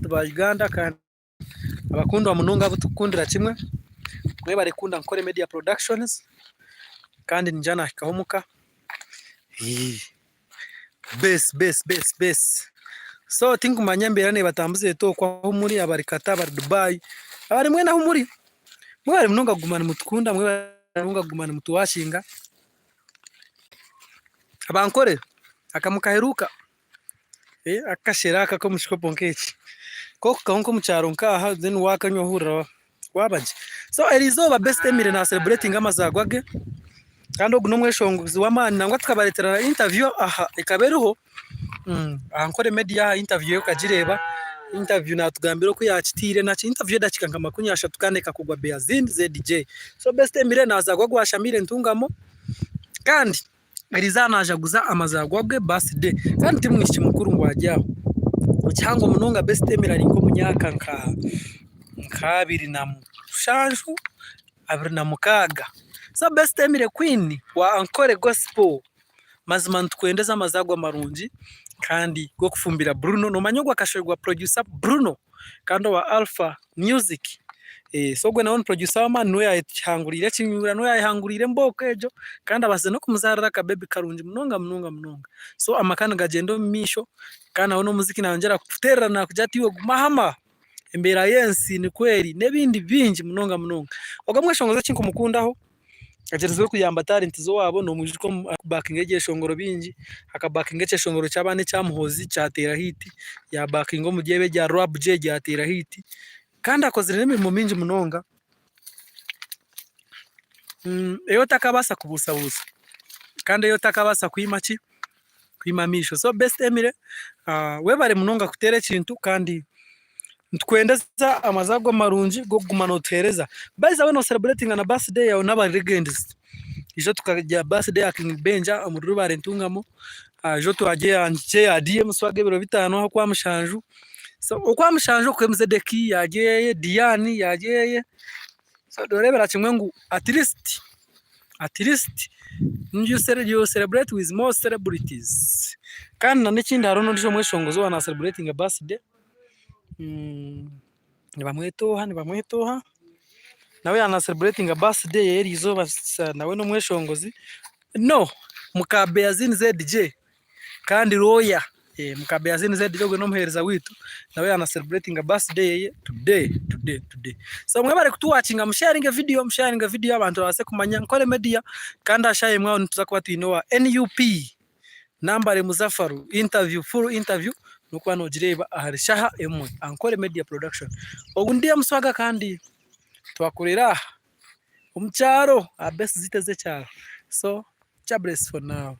ba Uganda kandi abakundwa munonga butukundira kimwe mwe barekunda Nkore Media Productions kandi njana kahumuka best so think manyembera ne batambuze to kwa muri abarikata bar Dubai abari mwe naho muri mwe bari munonga gumana mutukunda mwe bari munonga gumana mutuwashinga abankore akamukaheruka akashiraka ko mushikopo nkeki ko kahonko mucyaro nkaha then wakanyohura wabaje so erizoba best emire na celebrating amazagwage kandi oguno mweshongozi w'amani nangwa tukabaretera interview aha ikaberuho Nkore Media interview yo kajireba interview natugambira ko yakitire na interview dakika nka 30 tukaneka kugwa Beazin ZDJ so best emire nazagwa gwashamire ntungamo kandi erizanajaguza amazagwage birthday kandi timwishi mukuru ngwajyaho cyangwa munonga best emire ari ko munyaka nka 2007 2006 so best emire queen wa Nkore Gospel mazima ntwendeza amazagwa marungi kandi go kufumbira Bruno no manyogwa kashogwa producer Bruno kandi wa Alpha Music so gwe naone producer wa man no yahangurire kinyura no yahangurire mboko ejo kandi abaze no kumuzarara ka baby karungi munonga so amakana gagendo misho kana ono muziki naongera kuterera na kujatiwe gumahama embera yensi ni kweli nebindi bingi munonga oga mweshongoza kinko mukundaho agerezwe kuyamba talent zo wabo no mujiko backing eje shongoro bingi akabacking eje shongoro cyabane cyamuhozi cyatera hiti ya backing ngo mugebe rya rap je cyatera hiti kandi akozere n'imimo mingi munonga eyo takabasa kubusabusa kandi eyo takabasa kwimamisho so best emire webare munonga kutere kintu kandi ntwendeza amazagwa marungi go gumana utereza baza bano celebrating na birthday yawe n'aba legends ijo tukajya birthday ya King Benja amururu barentungamo jo twaje anje adie muswage biro bitano ha kwa mushanju so kwa mushanju ko mzedeki yaje Diani yaje so dorebera kimwe ngo at least you celebrate with more celebrities kandi na n'ikindi harono ndijo mweshongozo na celebrating a birthday nibamwetoha nawe yana celebrating a birthday yeri izoba nawe no mweshongozi no mukabeazin ZDJ kandi roya mukabeazin ZDJ gwe no muhereza witu nawe yana celebrating a birthday today so mwebare kutuwachinga msharinga video abantu base kumanya Nkore Media kandi ashaye mwaho ntuzakuba twinowa NUP nambare Muzafaru full interview nuko hano jireba aharishaha emwe Nkore Media Production ogundi amuswaga kandi twakorera umucyaro abest ziteze cyaro so bless for now.